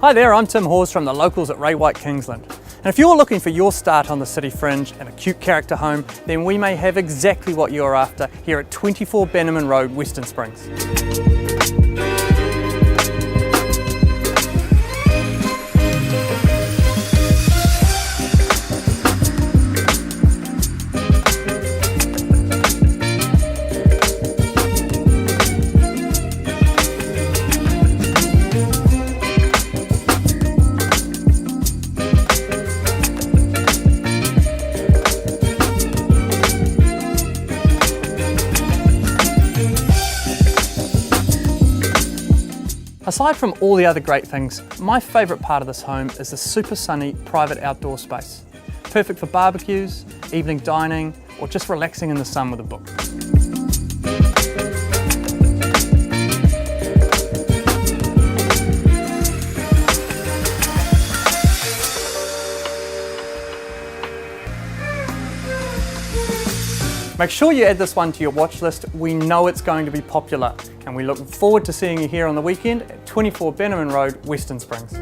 Hi there, I'm Tim Hawes from the locals at Ray White Kingsland. And if you're looking for your start on the city fringe and a cute character home, then we may have exactly what you're after here at 24 Bannerman Road, Western Springs. Aside from all the other great things, my favourite part of this home is the super sunny private outdoor space. Perfect for barbecues, evening dining, or just relaxing in the sun with a book. Make sure you add this one to your watch list. We know it's going to be popular, and we look forward to seeing you here on the weekend at 24 Bannerman Road, Western Springs.